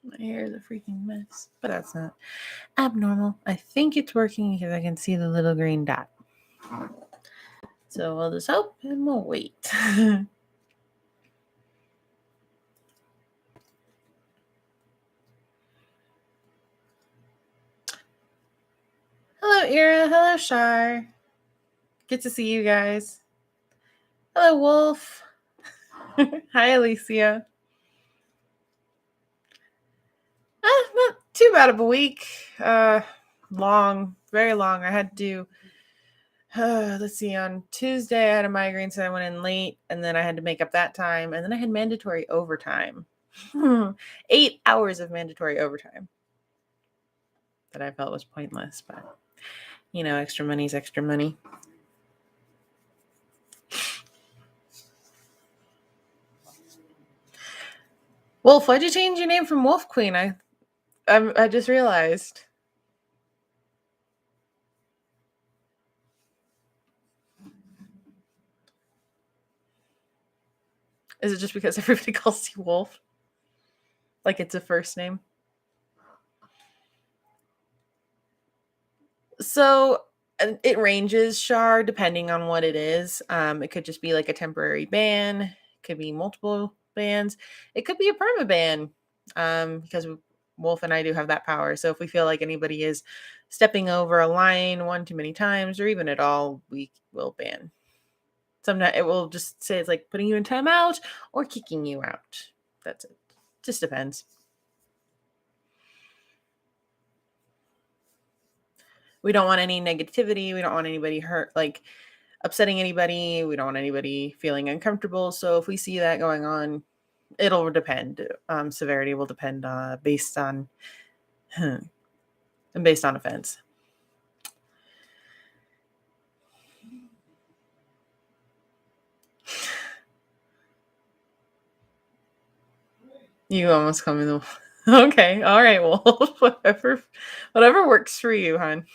My hair is a freaking mess, but that's not abnormal. I think it's working because I can see the little green dot. So we'll just hope and we'll wait. Hello, Ira. Hello, Shar. Good to see you guys. Hello, Wolf. Hi, Alicia. Not too bad of a week. Long, very long. I had to let's see, on Tuesday I had a migraine, so I went in late, and then I had to make up that time, and then I had mandatory overtime. 8 hours of mandatory overtime that I felt was pointless, but extra money's extra money. Wolf, why'd you change your name from Wolf Queen? I just realized. Is it just because everybody calls you Wolf? Like it's a first name? So it ranges, Shar, depending on what it is. It could just be like a temporary ban. It could be multiple bans. It could be a perma ban, because Wolf and I do have that power. So if we feel like anybody is stepping over a line one too many times, or even at all, we will ban. Sometimes it will just say it's like putting you in timeout or kicking you out. That's it. Just depends. We don't want any negativity. We don't want anybody hurt, like upsetting anybody. We don't want anybody feeling uncomfortable. So if we see that going on, it'll depend. Severity will depend based on offense. You almost come in the okay. All right. Well, whatever works for you, hon.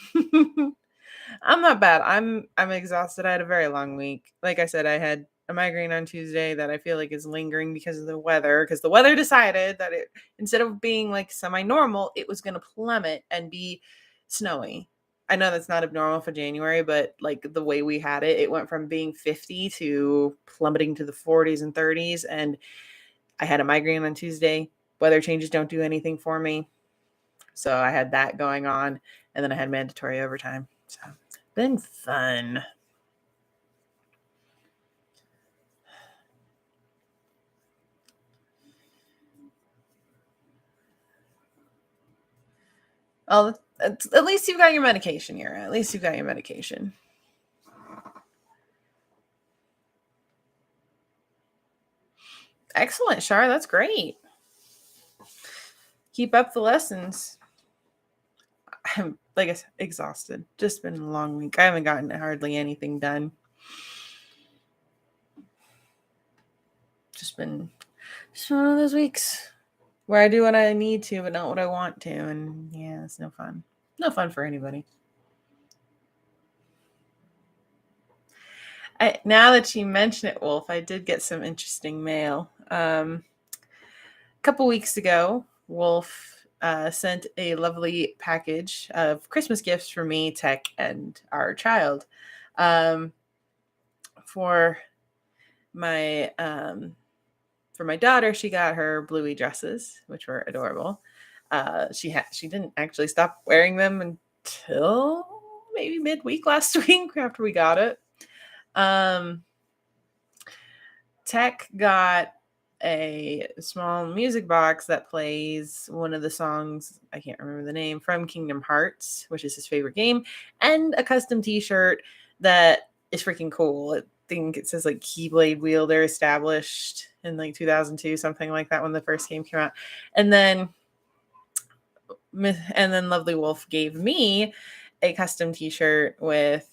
I'm not bad. I'm exhausted. I had a very long week. Like I said, I had a migraine on Tuesday that I feel like is lingering because of the weather. Because the weather decided that it, instead of being like semi-normal, it was going to plummet and be snowy. I know that's not abnormal for January, but like the way we had it, it went from being 50 to plummeting to the 40s and 30s. And I had a migraine on Tuesday. Weather changes don't do anything for me. So I had that going on. And then I had mandatory overtime. So been fun. Well, at least you've got your medication here. At least you've got your medication. Excellent, Shar. That's great. Keep up the lessons. I'm, like I said, exhausted. Just been a long week. I haven't gotten hardly anything done. Just been one of those weeks where I do what I need to, but not what I want to. And yeah, it's no fun. No fun for anybody. Now that you mention it, Wolf, I did get some interesting mail. A couple weeks ago, Wolf sent a lovely package of Christmas gifts for me, Tech, and our child. For my daughter, she got her bluey dresses, which were adorable. She didn't actually stop wearing them until maybe midweek last week after we got it. Tech got a small music box that plays one of the songs, I can't remember the name, from Kingdom Hearts, which is his favorite game, and a custom t-shirt that is freaking cool. I think it says like Keyblade Wielder established in like 2002, something like that, when the first game came out. And then Lovely Wolf gave me a custom t-shirt with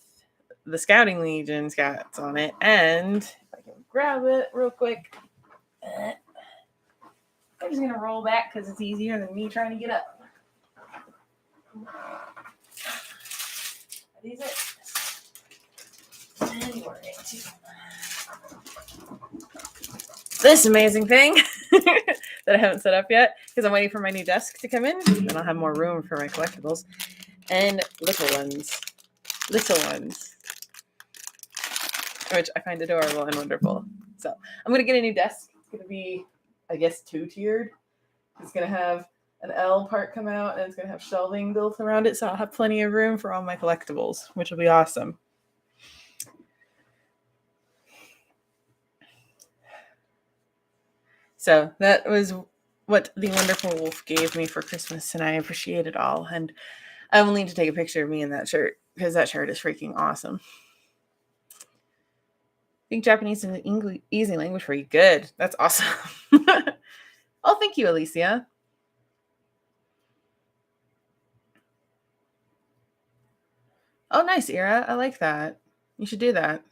the Scouting Legion Scouts on it. And if I can grab it real quick, I'm just gonna roll back because it's easier than me trying to get up. Are these it? Anyway, this amazing thing that I haven't set up yet because I'm waiting for my new desk to come in. Then I'll have more room for my collectibles and little ones, which I find adorable and wonderful. So I'm gonna get a new desk. It's gonna be, I guess, 2-tiered. It's gonna have an L part come out, and it's gonna have shelving built around it, so I'll have plenty of room for all my collectibles, which will be awesome. So that was what the wonderful wolf gave me for Christmas, and I appreciate it all. And I will need to take a picture of me in that shirt because that shirt is freaking awesome. I think Japanese is an easy language for you. Good. That's awesome. Oh, thank you, Alicia. Oh, nice, Ira. I like that. You should do that.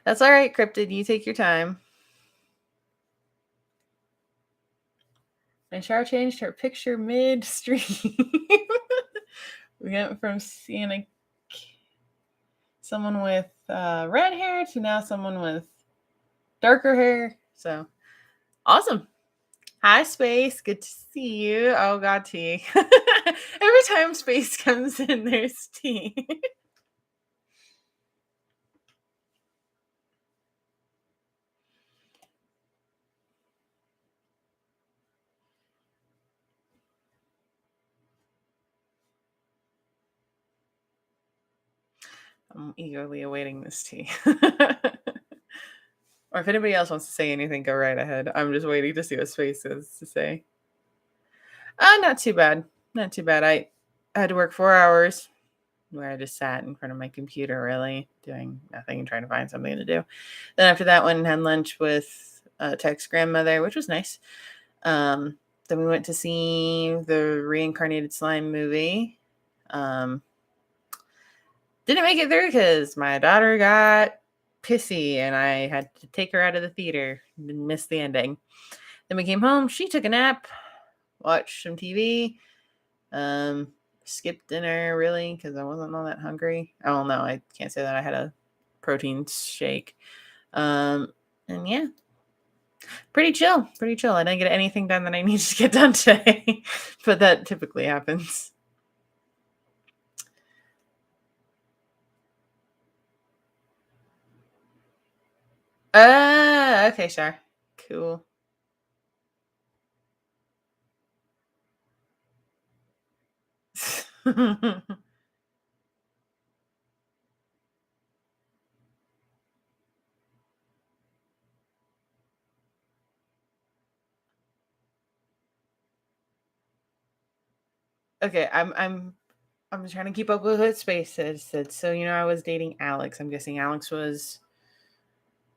That's all right, Cryptid. You take your time. And Char changed her picture midstream. We went from seeing someone with red hair to now someone with darker hair. So awesome. Hi, Space. Good to see you. Oh, God, tea. Every time Space comes in, there's tea. I'm eagerly awaiting this tea. Or if anybody else wants to say anything, go right ahead. I'm just waiting to see what Space has to say. Not too bad. Not too bad. I had to work 4 hours where I just sat in front of my computer, really doing nothing and trying to find something to do. Then after that, went and had lunch with Tech's grandmother, which was nice. Then we went to see the Reincarnated Slime movie. Didn't make it through because my daughter got pissy and I had to take her out of the theater and miss the ending. Then we came home. She took a nap, watched some TV, skipped dinner really because I wasn't all that hungry. Oh no, I can't say that. I had a protein shake. And yeah, pretty chill. I didn't get anything done that I needed to get done today, but that typically happens. Okay, sure. Cool. Okay, I'm trying to keep up with what Space said. So I was dating Alex. I'm guessing Alex was.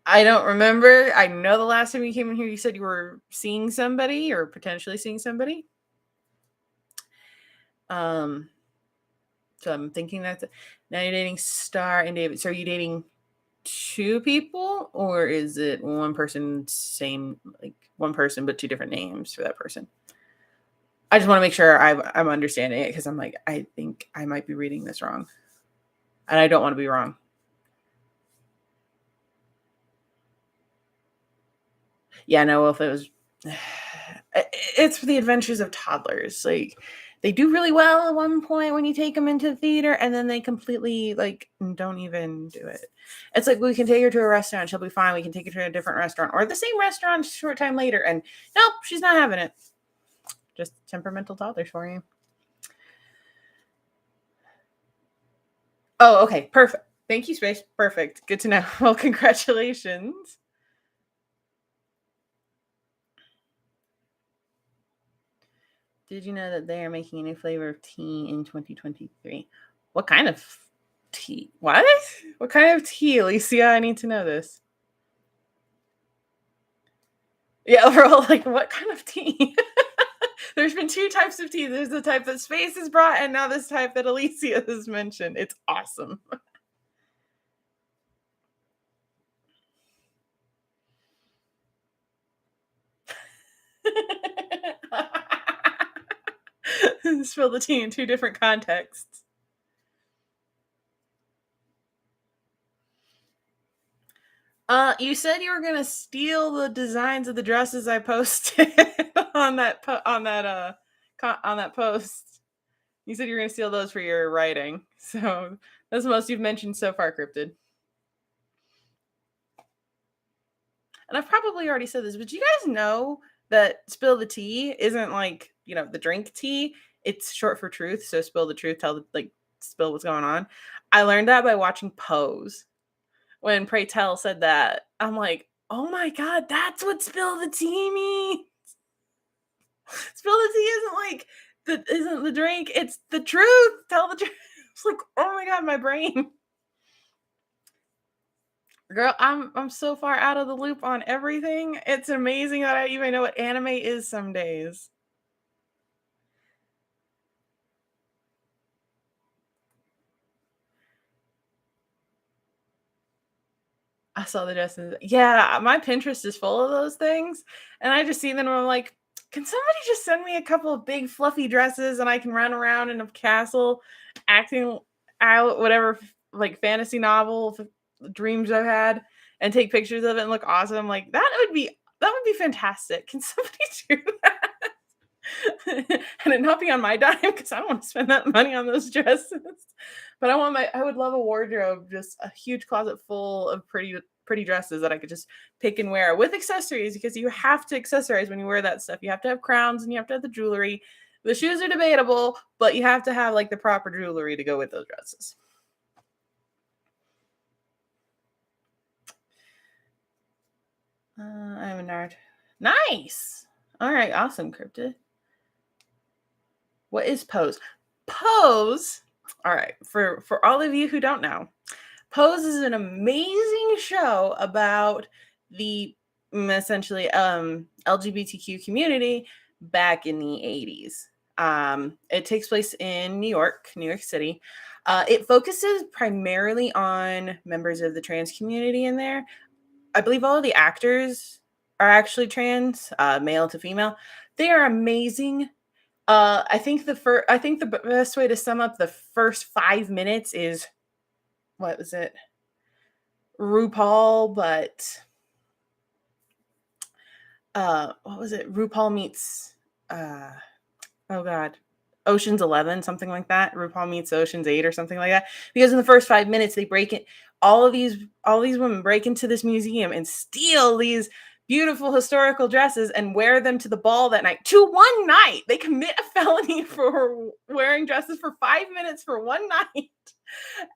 I don't remember. I know the last time you came in here, you said you were seeing somebody or potentially seeing somebody. So I'm thinking that now you're dating Star and David. So are you dating 2 people, or is it one person, same like one person but 2 different names for that person? I just want to make sure I'm understanding it because I'm like, I think I might be reading this wrong, and I don't want to be wrong. Yeah, no, if it was, it's for the adventures of toddlers. Like they do really well at one point when you take them into the theater, and then they completely like don't even do it. It's like we can take her to a restaurant, she'll be fine. We can take her to a different restaurant or the same restaurant a short time later, and nope, she's not having it. Just temperamental toddlers for you. Oh, okay, perfect. Thank you, Space. Perfect. Good to know. Well, congratulations. Did you know that they are making a new flavor of tea in 2023? What kind of tea? What? What kind of tea, Alicia? I need to know this. Yeah, we're all like, what kind of tea? There's been 2 types of tea. There's the type that Space has brought, and now this type that Alicia has mentioned. It's awesome. Spill the tea in 2 different contexts. You said you were gonna steal the designs of the dresses I posted on that on that post. You said you were gonna steal those for your writing. So that's the most you've mentioned so far, Cryptid. And I've probably already said this, but you guys know that spill the tea isn't like, the drink tea. It's short for truth. So spill the truth, spill what's going on. I learned that by watching Pose. When Pray Tell said that, I'm like, oh my God, that's what spill the tea means. Spill the tea isn't the drink, it's the truth. Tell the truth. It's like, oh my God, my brain. Girl, I'm so far out of the loop on everything. It's amazing that I even know what anime is some days. I saw the dresses. Yeah, my Pinterest is full of those things, and I just see them and I'm like, "Can somebody just send me a couple of big fluffy dresses and I can run around in a castle acting out whatever fantasy novel dreams I've had and take pictures of it and look awesome?" Like that would be fantastic. Can somebody do that? And it not be on my dime because I don't want to spend that money on those dresses. But I would love a wardrobe, just a huge closet full of pretty dresses that I could just pick and wear with accessories because you have to accessorize when you wear that stuff. You have to have crowns and you have to have the jewelry. The shoes are debatable, but you have to have like the proper jewelry to go with those dresses. I'm a nerd. Nice. All right, awesome, Cryptid. What is Pose? Pose. All right, for all of you who don't know, Pose is an amazing show about the essentially LGBTQ community back in the 80s. It takes place in New York City. It focuses primarily on members of the trans community in there. I believe all of the actors are actually trans, male to female. They are amazing. I think the best way to sum up the first 5 minutes is what was it? RuPaul, but what was it? RuPaul meets uh oh god, Ocean's 11, something like that. RuPaul meets Ocean's 8 or something like that. Because in the first 5 minutes they break it all these women break into this museum and steal these beautiful historical dresses and wear them to the ball that night. To one night. They commit a felony for wearing dresses for 5 minutes for one night.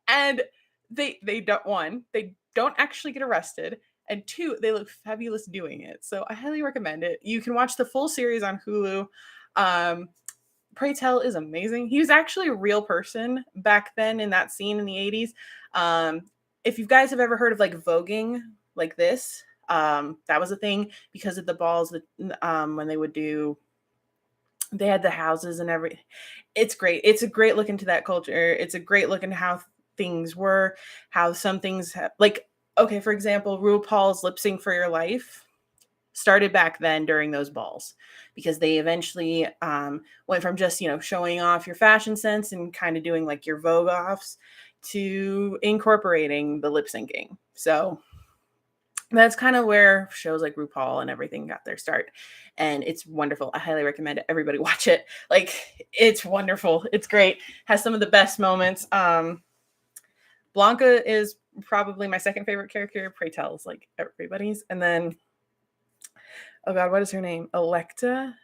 And they don't actually get arrested, and two, they look fabulous doing it. So I highly recommend it. You can watch the full series on Hulu. um Pray Tell is amazing. He was actually a real person back then in that scene in the 80s. If you guys have ever heard of like voguing like this, that was a thing because of the balls that when they had the houses and everything. It's great. It's a great look into that culture. It's a great look into how things were, how some things okay, for example, RuPaul's Lip Sync for Your Life started back then during those balls because they eventually went from just showing off your fashion sense and kind of doing like your Vogue offs to incorporating the lip syncing. So that's kind of where shows like RuPaul and everything got their start. And it's wonderful. I highly recommend it. Everybody watch it. Like, it's wonderful. It's great. Has some of the best moments. Blanca is probably my second favorite character. Pray Tell is like everybody's. And then, oh God, what is her name? Electa?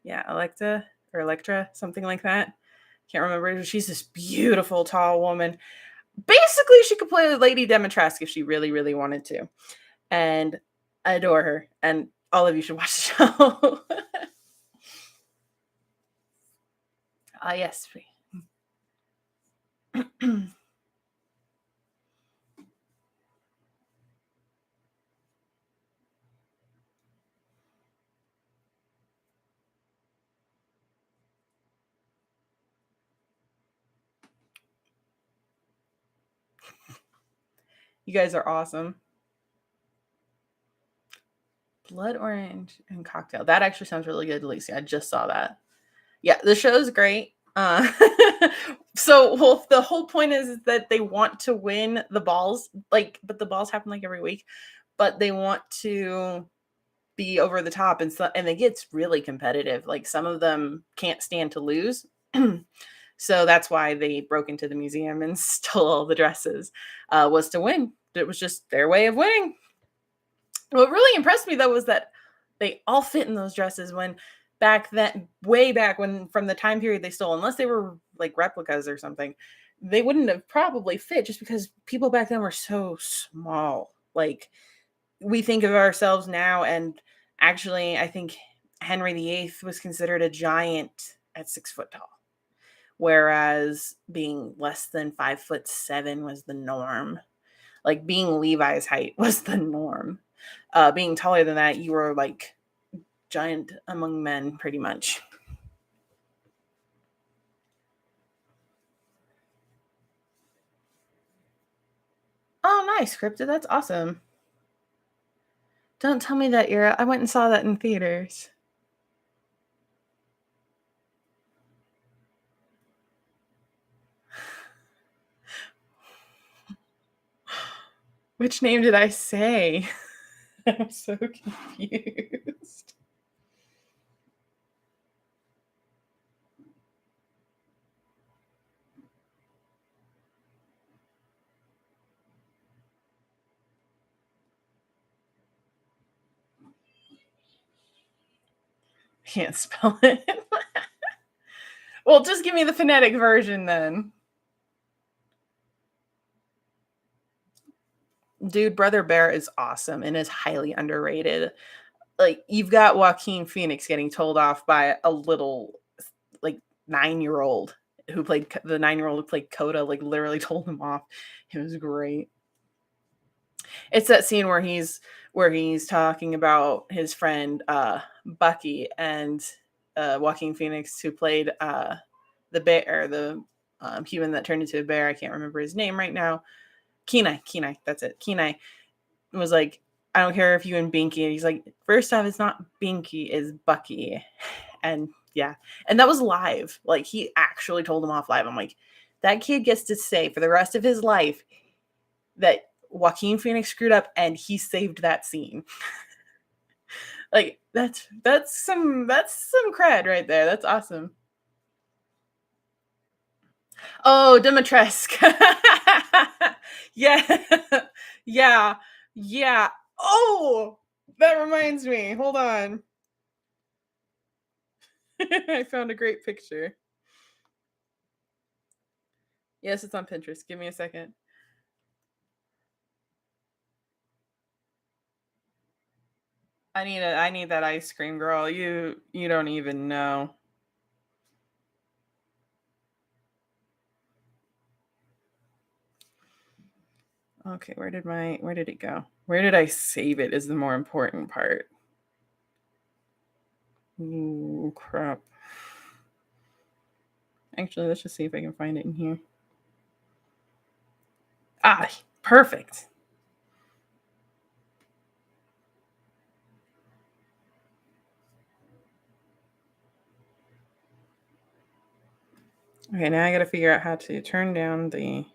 Yeah, Electa or Electra, something like that. Can't remember. She's this beautiful, tall woman. Basically, she could play Lady Demetresque if she really, really wanted to. And I adore her. And all of you should watch the show. Yes. You guys are awesome. Blood Orange and Cocktail. That actually sounds really good, Lacey. I just saw that. Yeah, the show's great. So, well, the whole point is that they want to win the balls, like, but the balls happen like every week, but they want to be over the top, and so and it gets really competitive. Like some of them can't stand to lose. So that's why they broke into the museum and stole all the dresses, was to win. It was just their way of winning. What really impressed me though was that they all fit in those dresses when back then, way back when, from the time period they stole, unless they were like replicas or something, they wouldn't have probably fit just because people back then were so small. Like we think of ourselves now, and actually, I think Henry VIII was considered a giant at 6 foot tall, whereas being less than 5'7" was the norm. Like being Levi's height was the norm. Being taller than that, you were like giant among men, pretty much. Oh, nice, scripted. That's awesome. Don't tell me that I went and saw that in theaters. Which name did I say? I'm so confused. Can't spell it. Well, just give me the phonetic version then. Dude, Brother Bear is awesome and is highly underrated. Like, you've got Joaquin Phoenix getting told off by a little, like, 9-year-old who played the 9-year-old who played Coda, like, literally told him off. It was great. It's that scene where he's talking about his friend Bucky, and Joaquin Phoenix, who played the bear, the human that turned into a bear. I can't remember his name right now. Kenai, that's it. Kenai was like, I don't care if you and Binky. And he's like, first off, it's not Binky, it's Bucky. And yeah, and that was live. Like he actually told him off live. I'm like, that kid gets to say for the rest of his life that Joaquin Phoenix screwed up, and he saved that scene. Like that's some cred right there. That's awesome. Oh, Dimitrescu. Yeah. Yeah. Yeah. Oh, that reminds me. Hold on. I found a great picture. Yes, it's on Pinterest. Give me a second. I need that ice cream, girl. You don't even know. Okay, where did it go? Where did I save it is the more important part. Ooh, crap. Actually, let's just see if I can find it in here. Ah, perfect. Okay, now I got to figure out how to turn down the.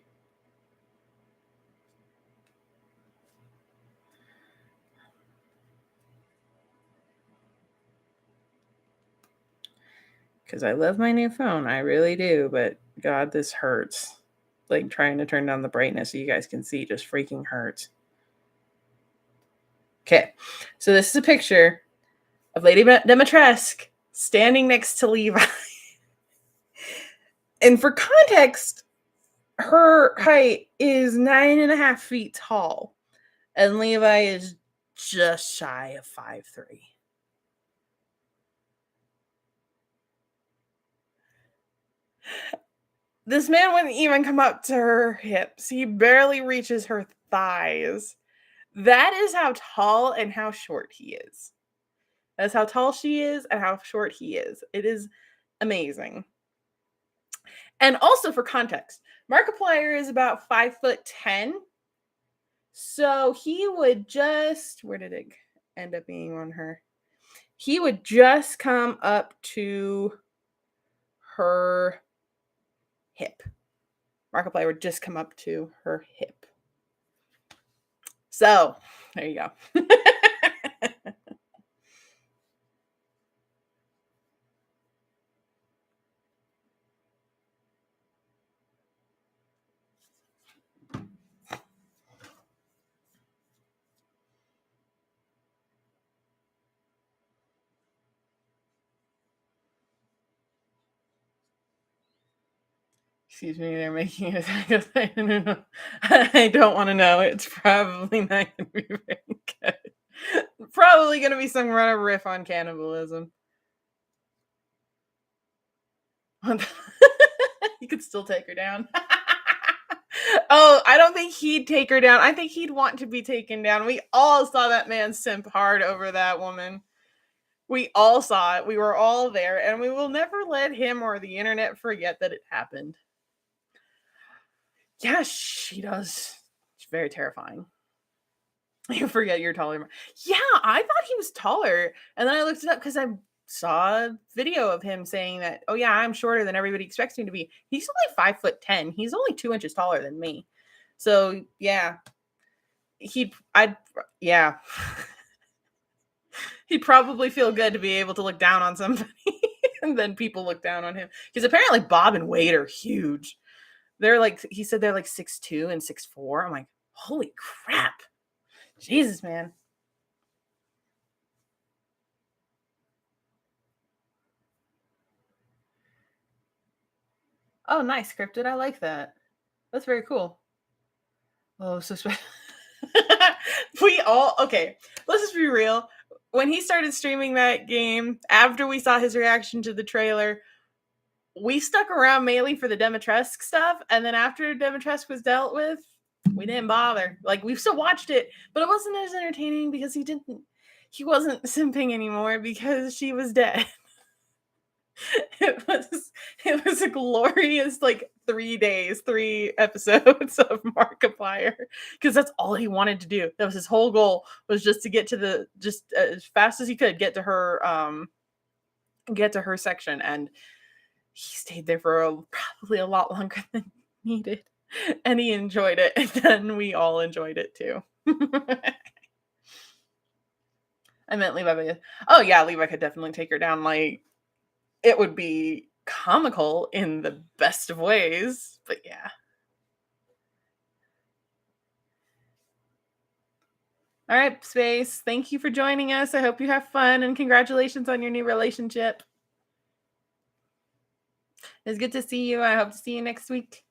Because I love my new phone. I really do. But God, this hurts. Like trying to turn down the brightness so you guys can see just freaking hurts. Okay, so this is a picture of Lady Dimitrescu standing next to Levi. And for context, her height is 9.5 feet tall, and Levi is just shy of 5'3". This man wouldn't even come up to her hips. He barely reaches her thighs. That is how tall and how short he is. That's how tall she is and how short he is. It is amazing. And also for context, Markiplier is about 5'10". So he would just, where did it end up being on her? He would just come up to her hip. Markiplier would just come up to her hip. So there you go. Excuse me, they're making a I don't want to know. It's probably not going to be very good. Probably going to be some run of riff on cannibalism. You could still take her down. Oh, I don't think he'd take her down. I think he'd want to be taken down. We all saw that man simp hard over that woman. We all saw it. We were all there, and we will never let him or the internet forget that it happened. Yeah, she does. It's very terrifying. You forget you're taller. Yeah, I thought he was taller. And then I looked it up because I saw a video of him saying that, oh yeah, I'm shorter than everybody expects me to be. He's only 5'10". He's only 2 inches taller than me. So yeah, I'd yeah. He'd probably feel good to be able to look down on somebody. And then people look down on him. Because apparently Bob and Wade are huge. They're like, he said they're like 6'2" and 6'4". I'm like, holy crap. Jesus, man. Oh, nice, scripted. I like that. That's very cool. Oh, so we all okay. Let's just be real. When he started streaming that game, after we saw his reaction to the trailer, we stuck around mainly for the Demetresk stuff, and then after Demetresk was dealt with, we didn't bother. Like we still watched it, but it wasn't as entertaining because he wasn't simping anymore because she was dead. it was a glorious like 3 days, 3 episodes of Markiplier because that's all he wanted to do. That was his whole goal, was just to get to the just as fast as he could get to her section, and he stayed there for probably a lot longer than needed, and he enjoyed it, and then we all enjoyed it too. I meant Levi. Oh yeah, Levi could definitely take her down. Like it would be comical in the best of ways, but yeah. All right, Space. Thank you for joining us. I hope you have fun, and congratulations on your new relationship. It's good to see you. I hope to see you next week.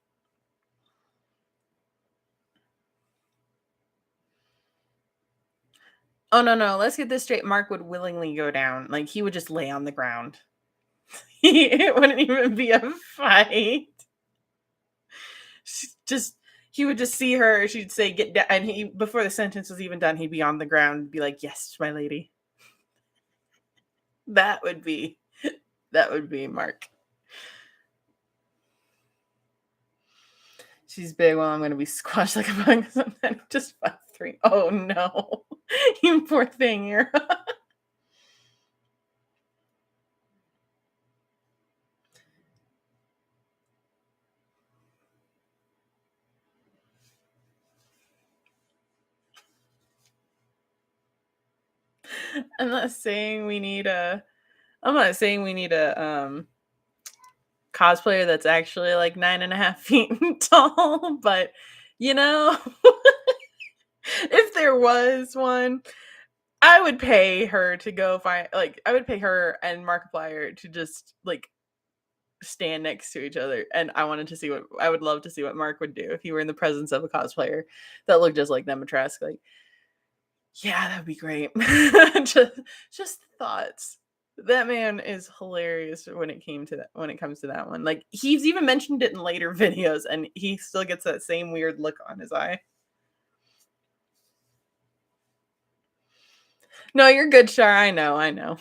Oh, no. Let's get this straight. Mark would willingly go down. Like, he would just lay on the ground. It wouldn't even be a fight. He would just see her. She'd say, "Get down." And before the sentence was even done, he'd be on the ground and be like, "Yes, my lady." That would be Mark. She's big. Well, I'm going to be squashed like a bug. Just 5'3". Oh, no. You poor thing. You're... I'm not saying we need a cosplayer that's actually like 9.5 feet tall, but you know, if there was one, I would pay her to go find, like, I would pay her and Markiplier to just like stand next to each other, and I would love to see what Mark would do if he were in the presence of a cosplayer that looked just like Demetresk. Like, yeah, that'd be great. just thoughts. That man is hilarious when it comes to that one. Like, he's even mentioned it in later videos, and he still gets that same weird look on his eye. No, you're good, Shar. I know.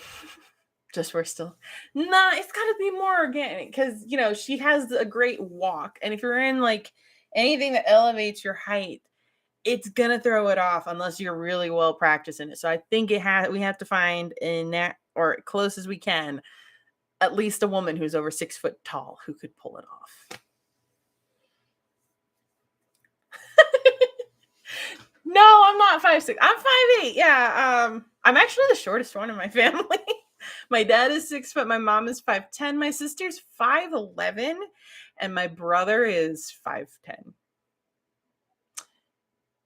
Just we're still nah, it's gotta be more organic because she has a great walk. And if you're in like anything that elevates your height, it's gonna throw it off unless you're really well practiced in it. So I think we have to find in that, or close as we can, at least a woman who's over 6 foot tall who could pull it off. 5'6". I'm 5'8". Yeah. I'm actually the shortest one in my family. My dad is 6 foot. My mom is 5'10". My sister's 5'11", and my brother is 5'10".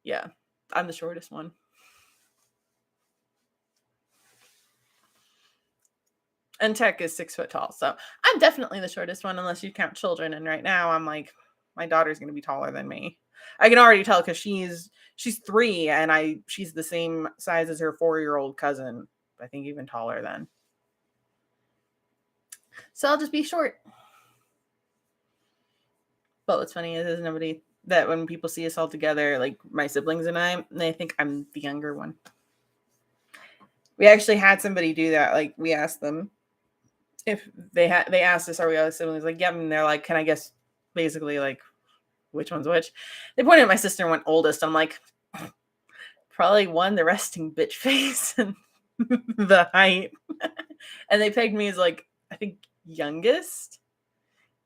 Yeah, I'm the shortest one. And Tech is 6 foot tall, so I'm definitely the shortest one, unless you count children. And right now, I'm like, my daughter's gonna be taller than me. I can already tell because she's 3, and she's the same size as her 4-year-old cousin. I think even taller than. So I'll just be short. But what's funny is nobody that when people see us all together, like my siblings and I, they think I'm the younger one. We actually had somebody do that. Like we asked them if they asked us, are we all siblings? Like, yeah, and they're like, can I guess basically like which one's which? They pointed at my sister and went oldest. I'm like, probably one, the resting bitch face and the height. And they pegged me as like, I think youngest.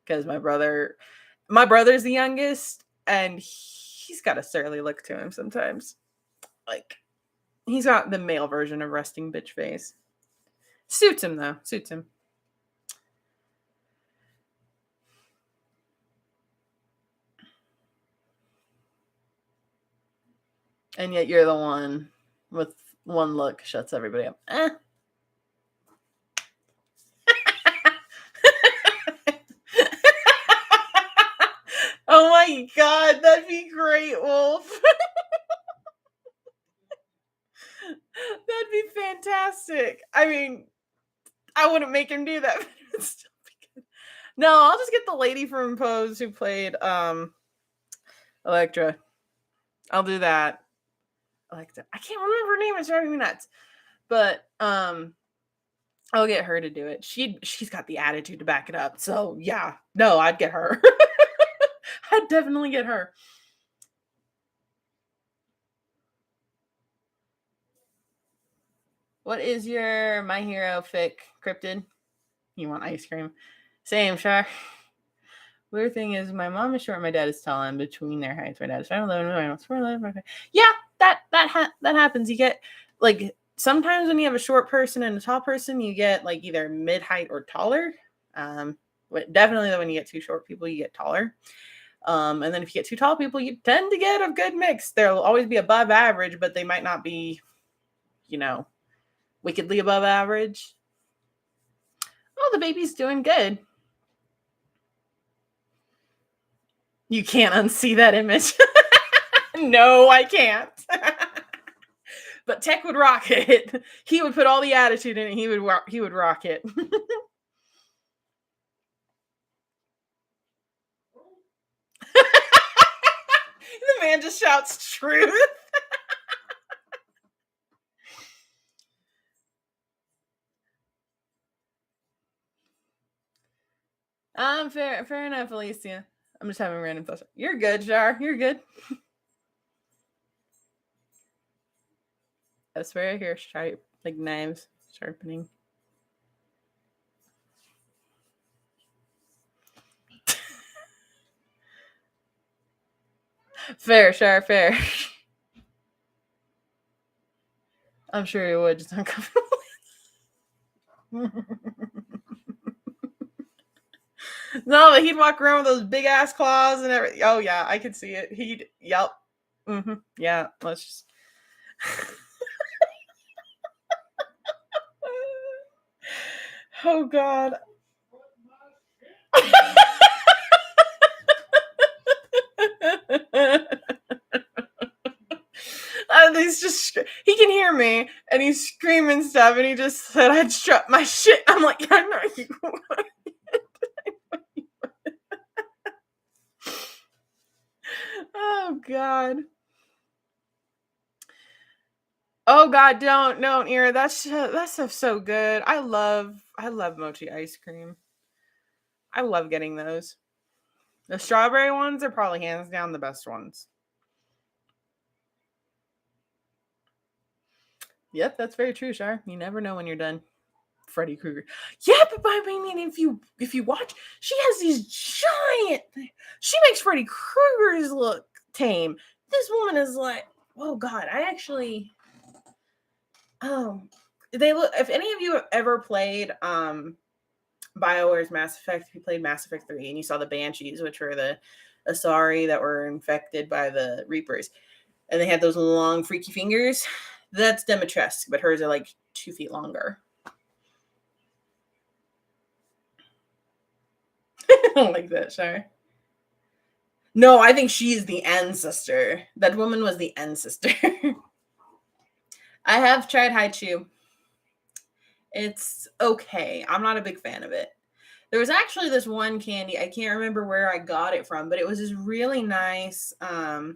Because my brother's the youngest, and he's got a surly look to him sometimes. Like he's got the male version of resting bitch face. Suits him though. Suits him. And yet you're the one with one look shuts everybody up. Oh my god, that'd be great, Wolf. That'd be fantastic. I mean, I wouldn't make him do that, but it would still be good. No, I'll just get the lady from Pose who played Electra. I'll do that. Electra. I can't remember her name, it's driving me nuts. But I'll get her to do it. She's got the attitude to back it up. So yeah. No, I'd get her. I'd definitely get her. What is your My Hero fic cryptid? You want ice cream? Same, sure. Weird thing is, my mom is short, my dad is tall, and between their heights, my dad is 5'11". Yeah, that happens. You get like sometimes when you have a short person and a tall person, you get like either mid height or taller. Definitely when you get two short people, you get taller. And then if you get two tall people, you tend to get a good mix. There'll always be above average, but they might not be, wickedly above average. Oh, the baby's doing good. You can't unsee that image. No, I can't. But Tech would rock it. He would put all the attitude in it. He would rock it. The man just shouts truth. Fair enough, Alicia. I'm just having random thoughts. You're good, Jar. You're good. I swear I hear like knives sharpening. Fair, Char, fair. I'm sure he would, just uncomfortable. No, but he'd walk around with those big ass claws and everything. Oh yeah, I could see it. Yep. Mm-hmm. Yeah, let's just. Oh god. He can hear me and he's screaming stuff and he just said I'd strut my shit. I'm like, I know you would. Oh god. Oh god, don't Ira. That stuff's so good. I love mochi ice cream. I love getting those. The strawberry ones are probably hands down the best ones. Yep, that's very true, Shar. You never know when you're done. Freddy Krueger. Yeah, but I mean, if you watch, she has these giant. She makes Freddy Krueger's look tame. This woman is like oh god, I actually oh they look if any of you have ever played BioWare's Mass Effect, if you played Mass Effect 3 and you saw the Banshees, which were the Asari that were infected by the Reapers, and they had those long freaky fingers, that's Demetresque, but hers are like 2 feet longer. I don't like that, sure. No, I think she's the ancestor. That woman was the ancestor. I have tried Haichu. It's okay. I'm not a big fan of it. There was actually this one candy, I can't remember where I got it from, but it was this really nice oh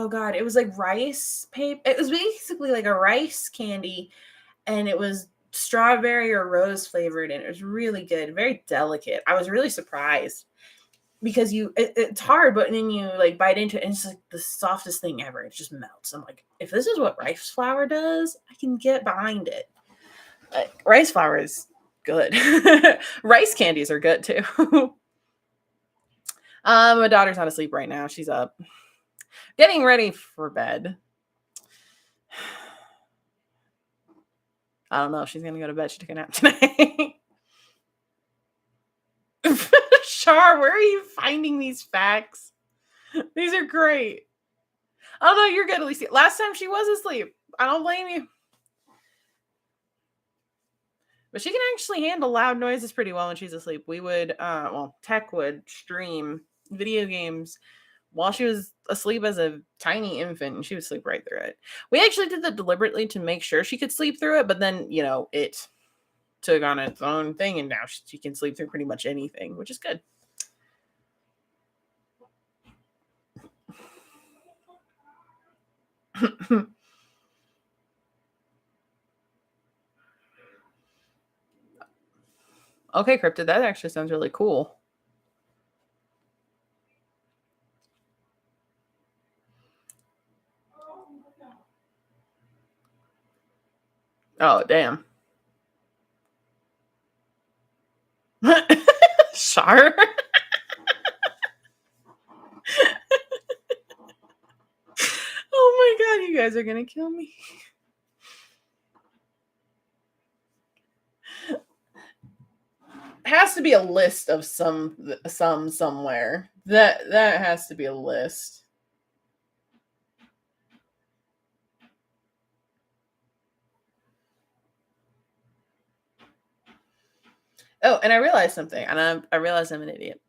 god, it was like rice paper. It was basically like a rice candy, and it was strawberry or rose flavored, and it was really good, very delicate. I was really surprised because it's hard, but then you like bite into it and it's like the softest thing ever. It just melts. I'm like, if this is what rice flour does, I can get behind it. Rice flour is good. Rice candies are good too. My daughter's not asleep right now. She's up getting ready for bed. I don't know if she's gonna go to bed. She took a nap tonight. Char, where are you finding these facts? These are great. Oh no, you're good, Alicia. Last time she was asleep. I don't blame you. But she can actually handle loud noises pretty well when she's asleep. We would, Tech would stream video games while she was asleep as a tiny infant, and she would sleep right through it. We actually did that deliberately to make sure she could sleep through it, but then, it took on its own thing, and now she can sleep through pretty much anything, which is good. Okay, Cryptid, that actually sounds really cool. Oh, damn. Char? Oh my god, you guys are gonna kill me. Has to be a list of some somewhere. That has to be a list. Oh, and I realized something, and I realized I'm an idiot.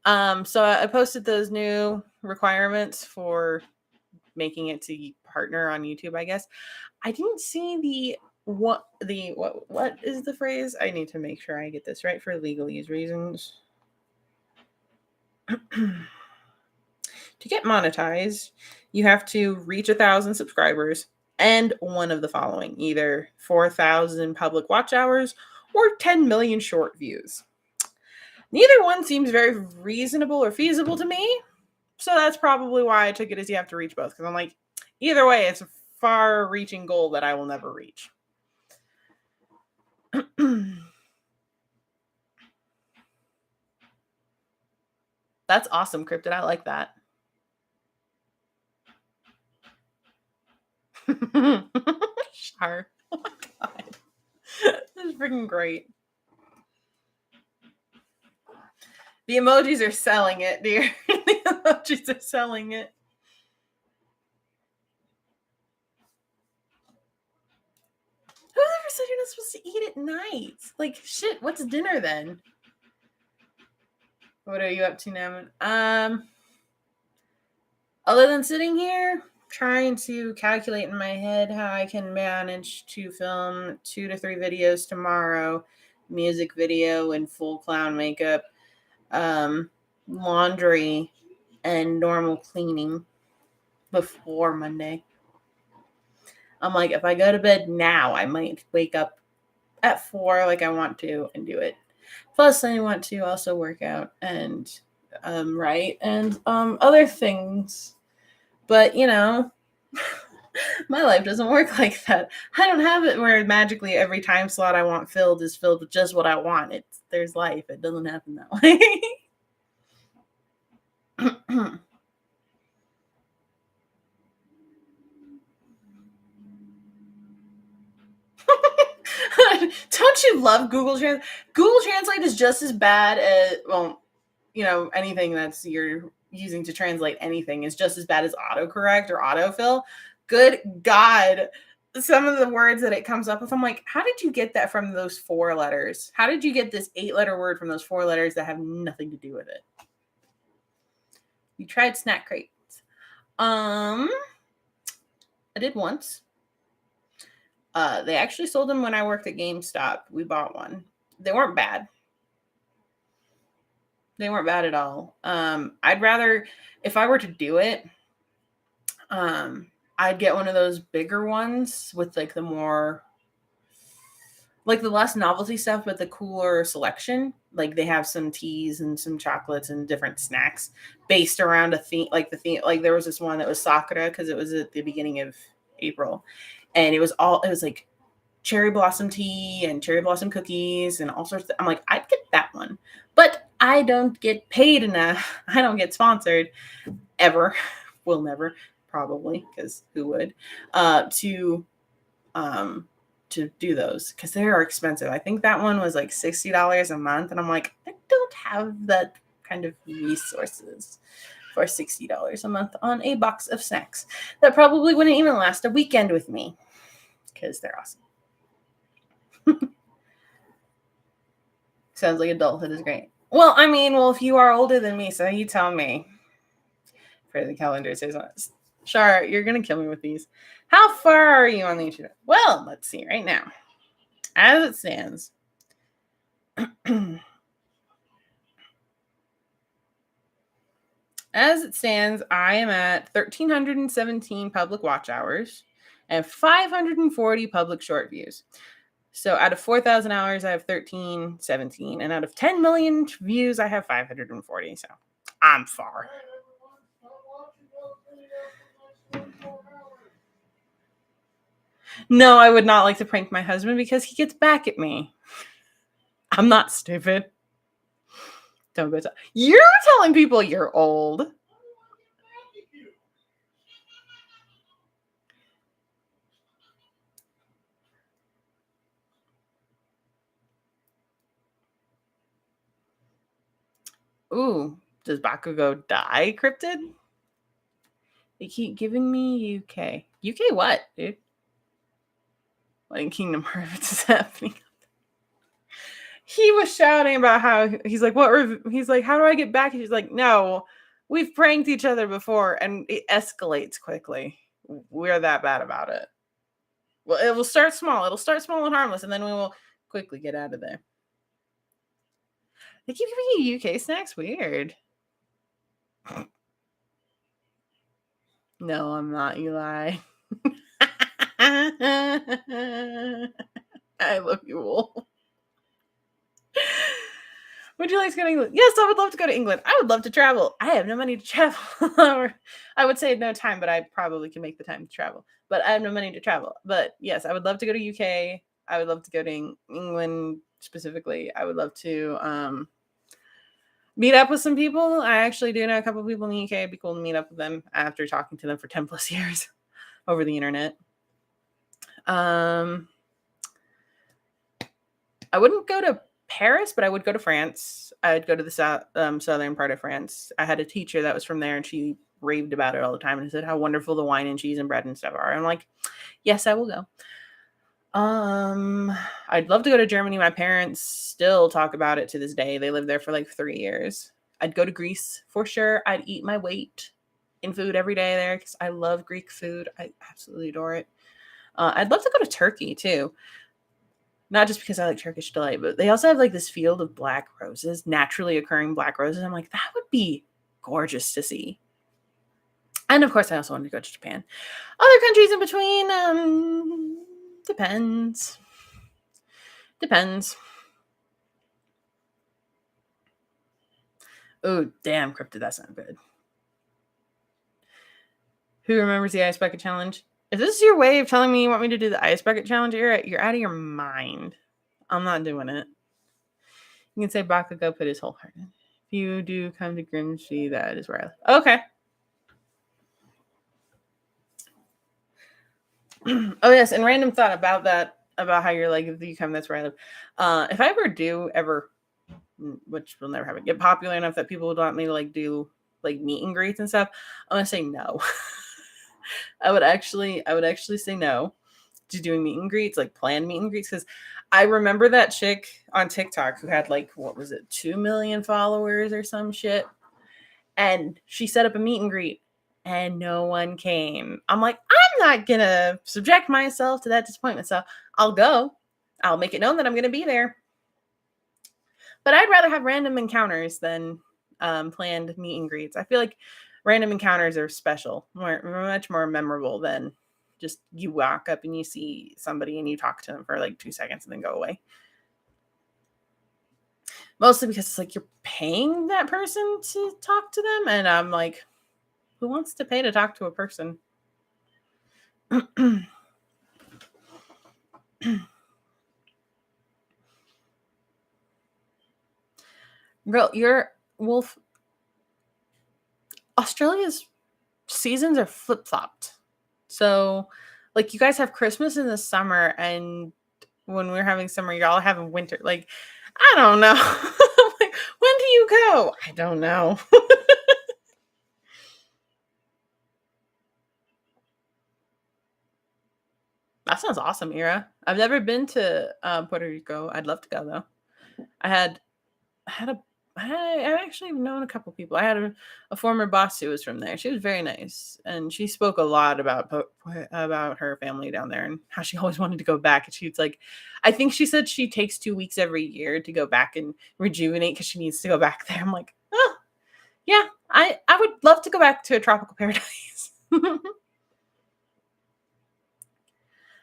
So I posted those new requirements for making it to partner on YouTube, I guess. I didn't see what is the phrase? I need to make sure I get this right for legalese reasons. To get monetized, you have to reach 1,000 subscribers and one of the following, either 4,000 public watch hours or 10 million short views. Neither one seems very reasonable or feasible to me. So that's probably why I took it as you have to reach both. Because I'm like, either way, it's a far-reaching goal that I will never reach. That's awesome, Cryptid. I like that. Sure. Oh my god. This is freaking great. The emojis are selling it, dear. The emojis are selling it. Who ever said you're not supposed to eat at night? Like, shit, what's dinner then? What are you up to now? Other than sitting here, trying to calculate in my head how I can manage to film 2 to 3 videos tomorrow, music video in full clown makeup, laundry, and normal cleaning before Monday. I'm like, if I go to bed now, I might wake up at 4 like I want to and do it. Plus, I want to also work out and write and other things. But, my life doesn't work like that. I don't have it where magically every time slot I want filled is filled with just what I want. There's life. It doesn't happen that way. love Google Translate. Google Translate is just as bad as, well, anything that's you're using to translate anything is just as bad as autocorrect or autofill. Good God. Some of the words that it comes up with, I'm like, how did you get that from those 4 letters? How did you get this 8-letter word from those 4 letters that have nothing to do with it? You tried snack crates. I did once. They actually sold them when I worked at GameStop. We bought one. They weren't bad. They weren't bad at all. I'd rather, if I were to do it, I'd get one of those bigger ones with like the more, like the less novelty stuff, but the cooler selection. Like they have some teas and some chocolates and different snacks based around a theme. Like the theme, like there was this one that was Sakura because it was at the beginning of April, and it was like cherry blossom tea and cherry blossom cookies and all sorts of, I'm like, I'd get that one, but I don't get paid enough. I don't get sponsored ever. Will never, probably, because who would, to do those, because they are expensive. I think that one was like $60 a month, and I'm like, I don't have that kind of resources for $60 a month on a box of snacks that probably wouldn't even last a weekend with me, because they're awesome. Sounds like adulthood is great. Well, I mean, if you are older than me, so you tell me. For the calendar says, Shar, you're going to kill me with these. How far are you on the YouTube? Well, let's see right now. As it stands, I am at 1,317 public watch hours and 540 public short views. So out of 4,000 hours, I have 1,317. And out of 10 million views, I have 540. So I'm far. No, I would not like to prank my husband because he gets back at me. I'm not stupid. Don't go. You're telling people you're old. Ooh, does Bakugo die, Cryptid? They keep giving me UK. UK what, dude? What in Kingdom Hearts is happening? He was shouting about how he's like, he's like, how do I get back? And he's like, no, we've pranked each other before, and it escalates quickly. We're that bad about it. Well, it will start small. It'll start small and harmless, and then we will quickly get out of there. They keep giving you UK snacks? Weird. No, I'm not, Eli. I love you all. Would you like to go to England? Yes, I would love to go to England. I would love to travel. I have no money to travel. I would say no time, but I probably can make the time to travel. But I have no money to travel. But yes, I would love to go to UK. I would love to go to England specifically. I would love to meet up with some people. I actually do know a couple of people in the UK. It'd be cool to meet up with them after talking to them for 10 plus years over the internet. I wouldn't go to Paris, but I would go to France. I'd go to the southern part of France. I had a teacher that was from there, and she raved about it all the time and said how wonderful the wine and cheese and bread and stuff are. I'm like, yes, I will go. I'd love to go to Germany. My parents still talk about it to this day. They lived there for like 3 years. I'd go to Greece for sure. I'd eat my weight in food every day there because I love Greek food. I absolutely adore it. I'd love to go to Turkey too. Not just because I like Turkish delight, but they also have like this field of black roses, naturally occurring black roses. I'm like, that would be gorgeous to see. And of course, I also wanted to go to Japan. Other countries in between, depends. Oh, damn, Cryptid, that's not good. Who remembers the Ice Bucket Challenge? If this is your way of telling me you want me to do the Ice Bucket Challenge, you're out of your mind. I'm not doing it. You can say Bakugo put his whole heart in. If you do come to Grimsby, that is where I live. Okay. Oh, yes, and random thought about that. about how you're like, if you come, that's where I live. If I ever do ever, which will never happen, get popular enough that people would want me to like do like meet and greets and stuff, I'm gonna say no. I would actually say no to doing meet and greets, like planned meet and greets, because I remember that chick on TikTok who had like, what was it, 2 million followers or some shit, and she set up a meet and greet and no one came. I'm like, I'm not gonna subject myself to that disappointment, so I'll go. I'll make it known that I'm gonna be there. But I'd rather have random encounters than planned meet and greets. I feel like random encounters are special, much more memorable than just you walk up and you see somebody and you talk to them for like 2 seconds and then go away. Mostly because it's like you're paying that person to talk to them, and I'm like, who wants to pay to talk to a person? Girl, you're wolf. Australia's seasons are flip flopped. So, like, you guys have Christmas in the summer, and when we're having summer, y'all having winter. Like, I don't know. Like, when do you go? I don't know. That sounds awesome, Ira. I've never been to Puerto Rico. I'd love to go though. I had I had a I actually known a couple people. I had a former boss who was from there. She was very nice, and she spoke a lot about her family down there and how she always wanted to go back. And she's like, I think she said she takes 2 weeks every year to go back and rejuvenate because she needs to go back there. I'm like, oh yeah, I would love to go back to a tropical paradise.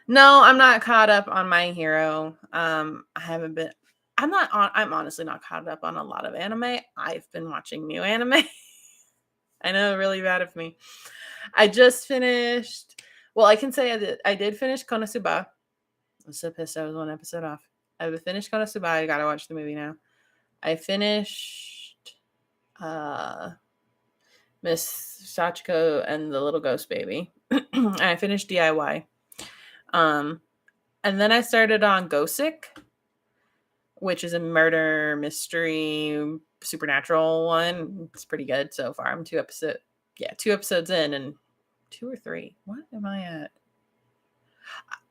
No, I'm not caught up on My Hero. I haven't been. I'm honestly not caught up on a lot of anime. I've been watching new anime. I know, really bad of me. I just finished. Well, I can say I did finish Konosuba. I'm so pissed I was one episode off. I finished Konosuba. I gotta watch the movie now. I finished uh Miss Sachiko and the Little Ghost Baby. And I finished DIY. Um, and then I started on Gosick, which is a murder mystery supernatural one. It's pretty good so far. I'm 2 episodes in, and 2 or 3. What am I at?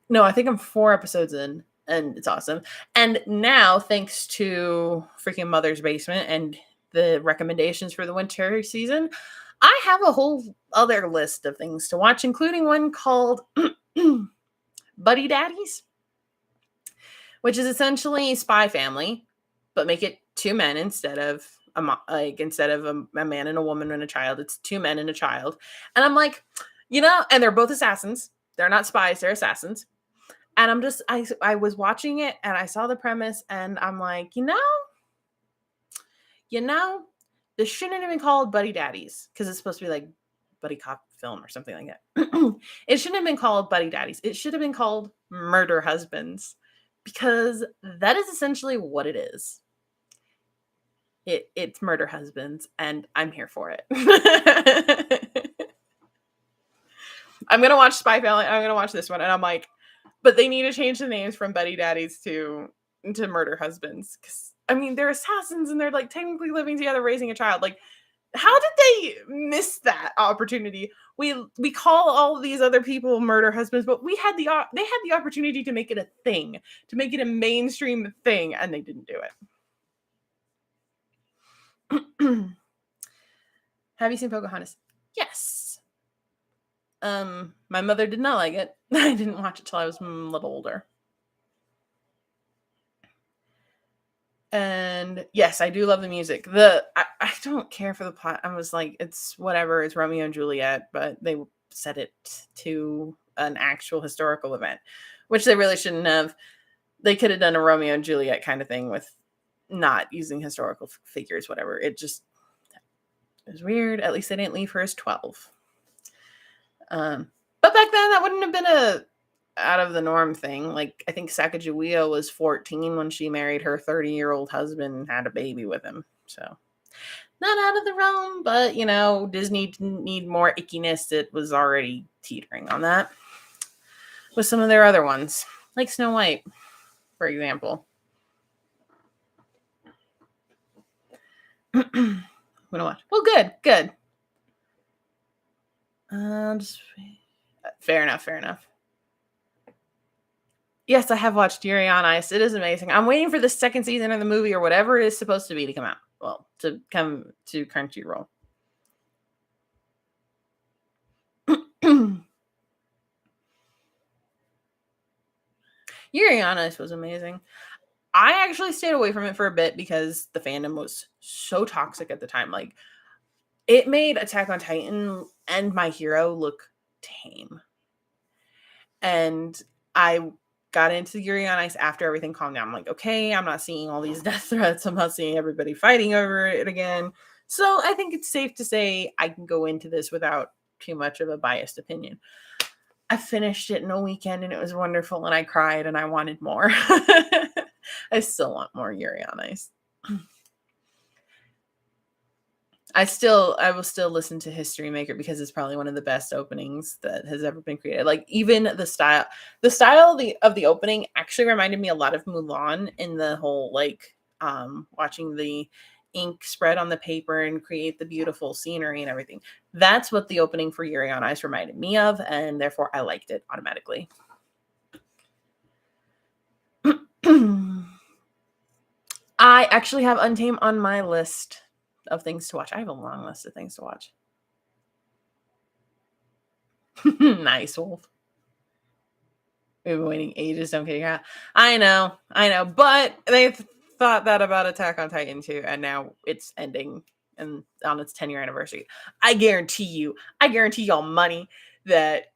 No, I think I'm 4 episodes in, and it's awesome. And now, thanks to freaking Mother's Basement and the recommendations for the winter season, I have a whole other list of things to watch, including one called Buddy Daddies, which is essentially Spy Family, but make it 2 men instead of a man and a woman and a child. It's 2 men and a child, and I'm like, and they're both assassins. They're not spies; they're assassins. And I was watching it and I saw the premise, and I'm like, this shouldn't have been called Buddy Daddies because it's supposed to be like buddy cop film or something like that. It shouldn't have been called Buddy Daddies. It should have been called Murder Husbands, because that is essentially what it is. It's Murder Husbands, and I'm here for it. I'm gonna watch Spy Family. I'm gonna watch this one, and I'm like, but they need to change the names from Buddy Daddies to Murder Husbands, because I mean they're assassins and they're like technically living together, raising a child. Like, how did they miss that opportunity? We call all these other people murder husbands, but they had the opportunity to make it a thing, to make it a mainstream thing, and they didn't do it. Have you seen Pocahontas? Yes. My mother did not like it. I didn't watch it till I was a little older. And yes, I do love the music. I don't care for the plot. I was like, it's whatever. It's Romeo and Juliet, but they set it to an actual historical event, which they really shouldn't have. They could have done a Romeo and Juliet kind of thing with not using historical figures, whatever. It was weird. At least they didn't leave her as 12. But back then, that wouldn't have been a out of the norm thing. Like, I think Sacagawea was 14 when she married her 30-year-old husband and had a baby with him. So, not out of the realm, but, Disney didn't need more ickiness. It was already teetering on that with some of their other ones. Like Snow White, for example. We don't watch. Well, good, good. Fair enough, fair enough. Yes, I have watched Yuri on Ice. It is amazing. I'm waiting for the second season of the movie or whatever it is supposed to be to come out. Well, to come to Crunchyroll. Yuri on Ice was amazing. I actually stayed away from it for a bit because the fandom was so toxic at the time. Like, it made Attack on Titan and My Hero look tame. And I got into Yuri on Ice after everything calmed down. I'm like, okay, I'm not seeing all these death threats. I'm not seeing everybody fighting over it again. So I think it's safe to say I can go into this without too much of a biased opinion. I finished it in a weekend and it was wonderful and I cried and I wanted more. I still want more Yuri on Ice. I will still listen to History Maker because it's probably one of the best openings that has ever been created. Like, even the style of the opening actually reminded me a lot of Mulan in the whole, like, watching the ink spread on the paper and create the beautiful scenery and everything. That's what the opening for Yuri on Ice reminded me of, and therefore I liked it automatically. I actually have Untamed on my list of things to watch. I have a long list of things to watch. Nice, Wolf. We've been waiting ages. Don't get out. I know. But they thought that about Attack on Titan too, and now it's ending and on its 10-year anniversary. I guarantee y'all money that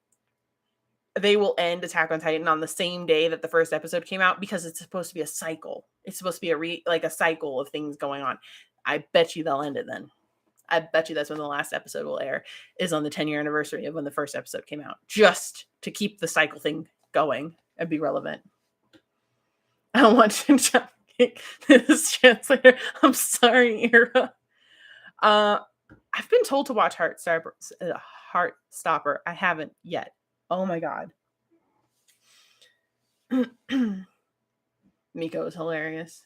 they will end Attack on Titan on the same day that the first episode came out because it's supposed to be a cycle. It's supposed to be a cycle of things going on. I bet you they'll end it then. I bet you that's when the last episode will air, is on the 10-year anniversary of when the first episode came out, just to keep the cycle thing going and be relevant. I don't want to this translator. I'm sorry, Ira. I've been told to watch Heartstopper. I haven't yet. Oh my god. Miko is hilarious.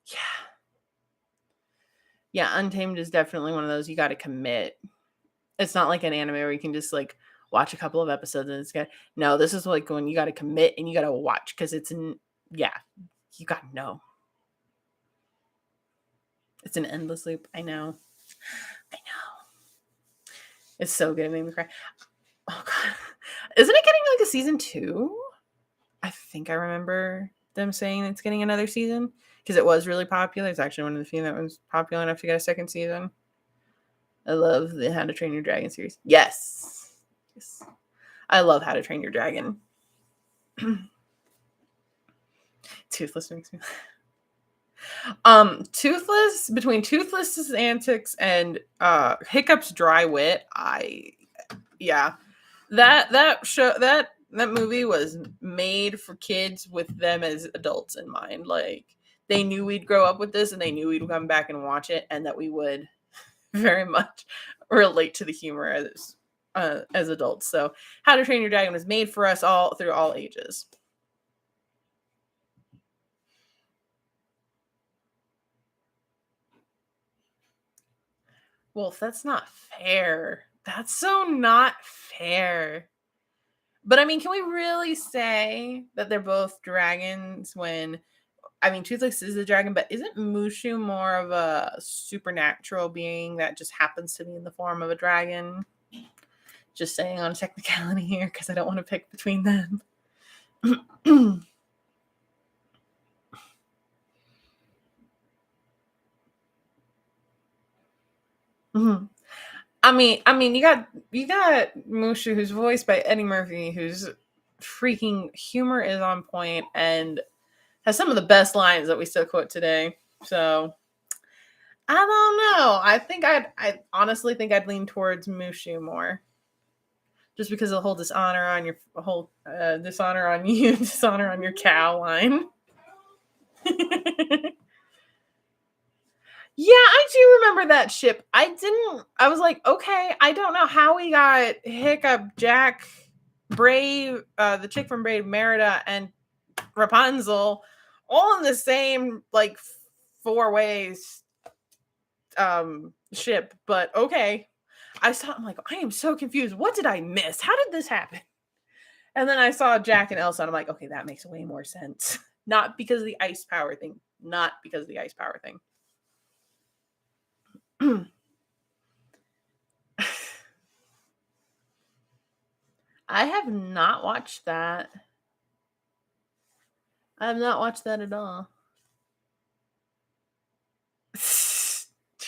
Yeah. Yeah, Untamed is definitely one of those you got to commit. It's not like an anime where you can just like watch a couple of episodes and it's good. No, this is like when you got to commit and you got to watch because you got to know. It's an endless loop. I know. It's so good. It made me cry. Oh god, isn't it getting like a season 2? I think I remember them saying it's getting another season because it was really popular. It's actually one of the few that was popular enough to get a second season. I love the How to Train Your Dragon series. Yes. I love How to Train Your Dragon. Toothless makes me Toothless, between Toothless's antics and Hiccup's dry wit, that movie was made for kids with them as adults in mind. Like, they knew we'd grow up with this and they knew we'd come back and watch it and that we would very much relate to the humor as adults. So How to Train Your Dragon was made for us all through all ages. Wolf, that's not fair. That's so not fair. But I mean, can we really say that they're both dragons when, I mean, Toothless is a dragon, but isn't Mushu more of a supernatural being that just happens to be in the form of a dragon? Just saying on a technicality here because I don't want to pick between them. Mm-hmm. I mean, you got Mushu, who's voiced by Eddie Murphy, whose freaking humor is on point and has some of the best lines that we still quote today. So I don't know. I honestly think I'd lean towards Mushu more, just because of the whole dishonor on your dishonor on you, dishonor on your cow line. Yeah, I do remember that ship. I was like, okay, I don't know how we got Hiccup, Jack, Brave, the chick from Brave, Merida, and Rapunzel all in the same like four ways ship, but okay. I'm like, I am so confused. What did I miss? How did this happen? And then I saw Jack and Elsa, and I'm like, okay, that makes way more sense. Not because of the ice power thing. Not because of the ice power thing. I have not watched that. I have not watched that at all.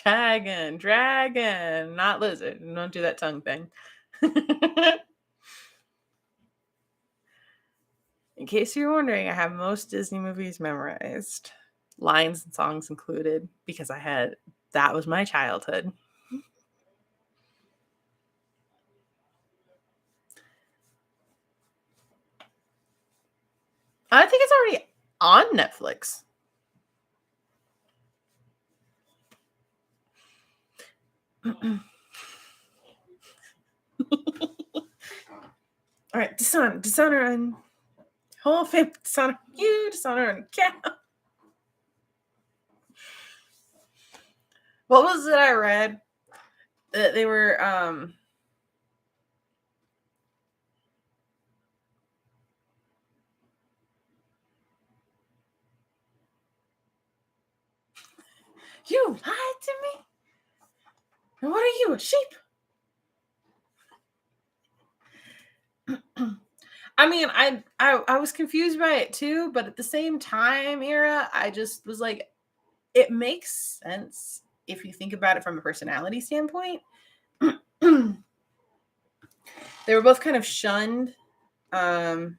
Dragon, not lizard. Don't do that tongue thing. In case you're wondering, I have most Disney movies memorized, lines and songs included, because that was my childhood. I think it's already on Netflix. All right, dishonor, and whole family, dishonor you, dishonor and cat. What was it I read? That they were you lied to me? And what are you, a sheep? I mean, I was confused by it too, but at the same time, Era, I just was like, it makes sense if you think about it from a personality standpoint. They were both kind of shunned. Not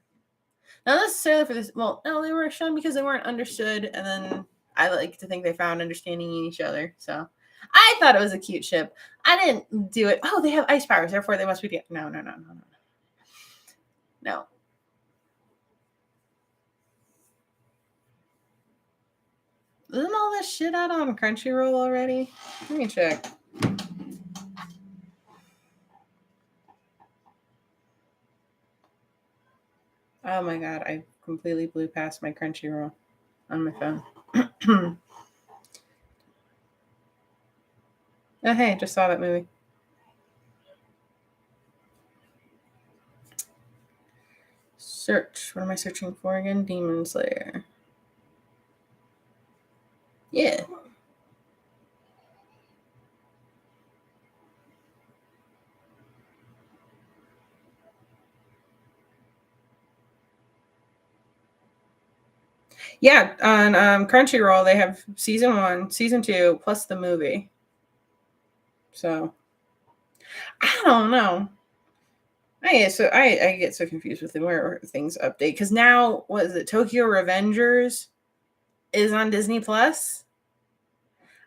necessarily for this. Well, no, they were shunned because they weren't understood, and then I like to think they found understanding in each other. So I thought it was a cute ship. I didn't do it. Oh, they have ice powers, therefore they must be. No, no, no, no, no, no. Isn't all this shit out on Crunchyroll already? Let me check. Oh my god, I completely blew past my Crunchyroll on my phone. Oh hey, just saw that movie. Search. What am I searching for again? Demon Slayer. Yeah. Yeah, on Crunchyroll they have season 1, season 2, plus the movie. So I don't know. I get so confused with where things update because now what is it? Tokyo Revengers is on Disney Plus.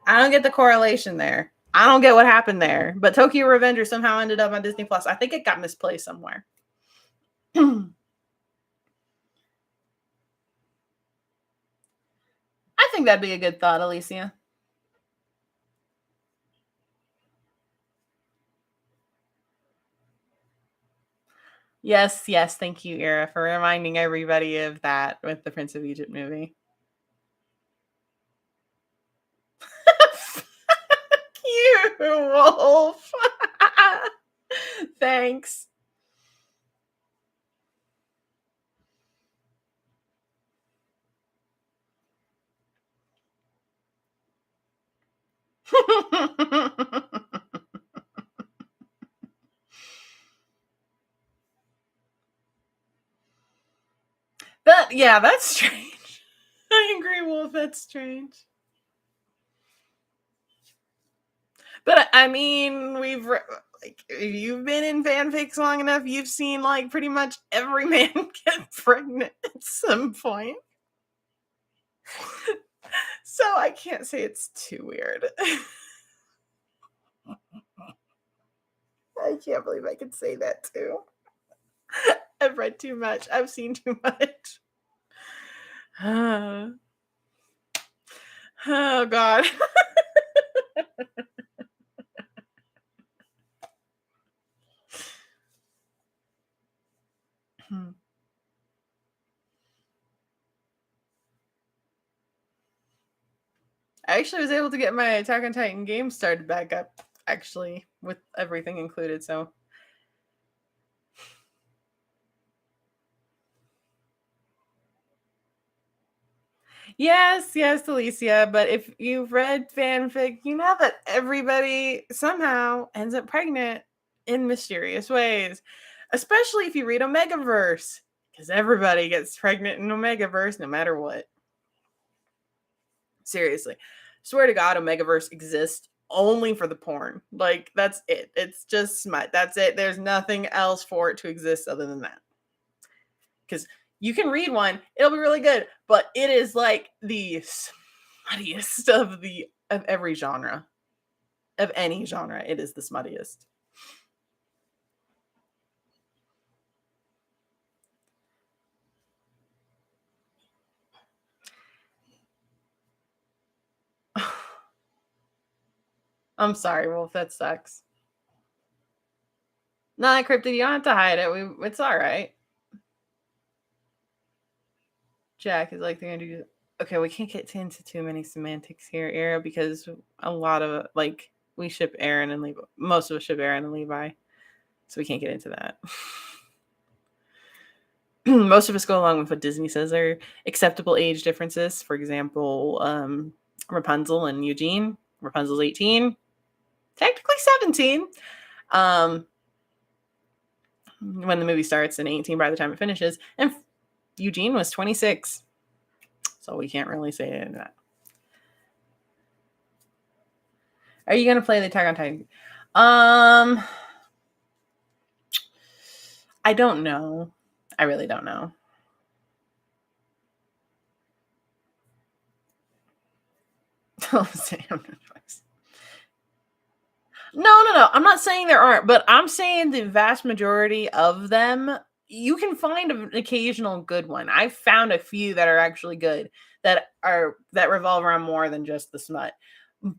I don't get the correlation there. I don't get what happened there. But Tokyo Revengers somehow ended up on Disney Plus. I think it got misplaced somewhere. I think that'd be a good thought, Alicia. Yes, yes, thank you, Ira, for reminding everybody of that with the Prince of Egypt movie. You wolf. Thanks. That's strange. I agree, Wolf. That's strange. But I mean, like if you've been in fanfics long enough, you've seen like pretty much every man get pregnant at some point. So I can't say it's too weird. I can't believe I could say that too. I've read too much. I've seen too much. Oh God. I actually was able to get my Attack on Titan game started back up, actually, with everything included. So yes, yes, Alicia. But if you've read fanfic, you know that everybody somehow ends up pregnant in mysterious ways. Especially if you read Omegaverse, because everybody gets pregnant in Omegaverse no matter what. Seriously. Swear to God, Omegaverse exists only for the porn. Like, that's it. It's just smut. That's it. There's nothing else for it to exist other than that. Because you can read one, it'll be really good, but it is like the smuttiest of every genre. Of any genre, it is the smuttiest. I'm sorry, Wolf. That sucks. Nah, Cryptid, you don't have to hide it. It's all right. Jack is like they're gonna do. Okay, we can't get into too many semantics here, Era, because a lot of like we ship Aaron and Levi. Most of us ship Aaron and Levi, so we can't get into that. Most of us go along with what Disney says are acceptable age differences. For example, Rapunzel and Eugene. Rapunzel's 18, technically 17. Um, when the movie starts, and 18 by the time it finishes, and Eugene was 26. So we can't really say that. Are you gonna play the Attack on Titan? I don't know. I really don't know. No. I'm not saying there aren't, but I'm saying the vast majority of them, you can find an occasional good one. I've found a few that are actually good that revolve around more than just the smut.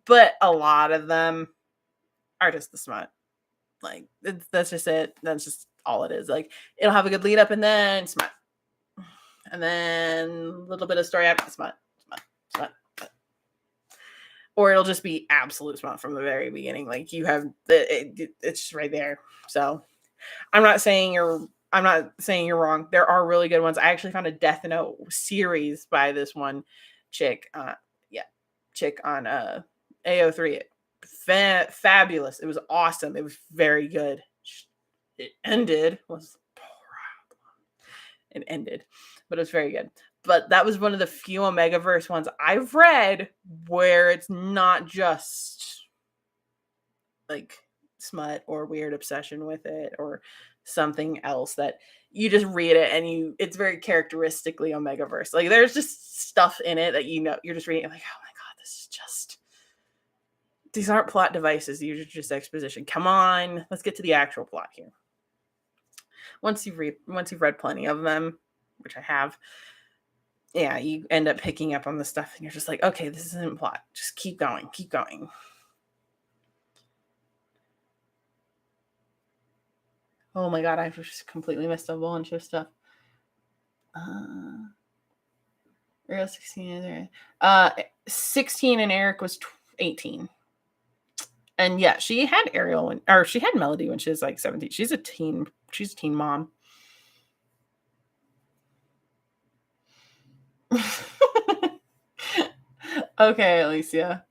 But a lot of them are just the smut. Like that's just it. That's just all it is. Like it'll have a good lead up and then smut. And then a little bit of story after the smut. Smut. Or it'll just be absolute smut from the very beginning. Like you have it's just right there. So I'm not saying you're wrong. There are really good ones. I actually found a Death Note series by this one chick. Chick on AO3. Fabulous. It was awesome. It was very good. It ended was it ended, but it was very good. But that was one of the few Omegaverse ones I've read where it's not just like smut or weird obsession with it or something else that you just read it and it's very characteristically Omegaverse. Like there's just stuff in it that you're just reading like, oh my god, this is just these aren't plot devices. These are just exposition. Come on, let's get to the actual plot here. Once you've read plenty of them, which I have, yeah, you end up picking up on the stuff and you're just like, okay, this isn't plot. Just keep going. Oh my god, I've just completely missed a bunch of stuff. Ariel 16, 16 and Eric was 18. And yeah, she had she had Melody when she was like 17. She's a teen mom. Okay, Alicia.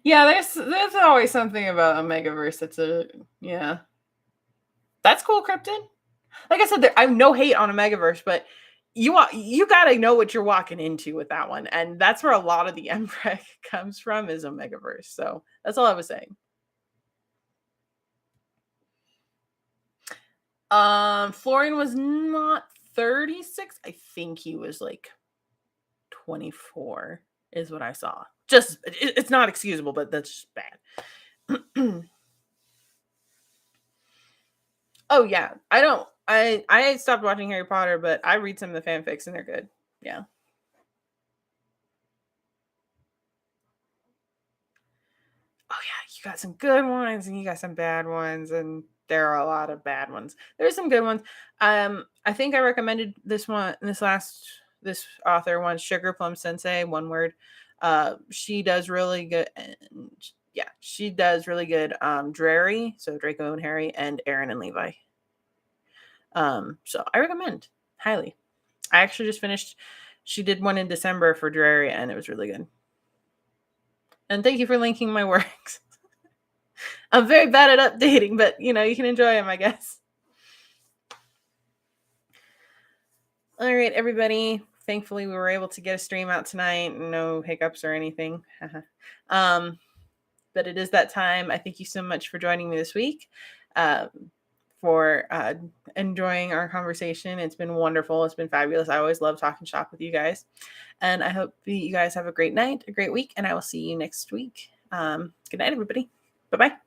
Yeah, there's always something about Omegaverse yeah. That's cool, Krypton. Like I said, I have no hate on Omegaverse, but you gotta know what you're walking into with that one, and that's where a lot of the MPreg comes from is Omegaverse. So that's all I was saying. Florian was not 36. I think he was like 24 is what I saw. Just it's not excusable, but that's just bad. Oh yeah, I stopped watching Harry Potter, but I read some of the fanfics and they're good. Yeah. Oh yeah, you got some good ones and you got some bad ones, and there are a lot of bad ones. There's some good ones. I think I recommended this this author wants Sugar Plum Sensei, one word. She does really good, and yeah, she does really good. Drary, so Draco and Harry, and Aaron and Levi. So I recommend highly. I actually just finished. She did one in December for Drary, and it was really good. And thank you for linking my works. I'm very bad at updating, but you can enjoy them, I guess. All right, everybody. Thankfully, we were able to get a stream out tonight. No hiccups or anything. But it is that time. I thank you so much for joining me this week, for enjoying our conversation. It's been wonderful. It's been fabulous. I always love talking shop with you guys. And I hope you guys have a great night, a great week, and I will see you next week. Good night, everybody. Bye-bye.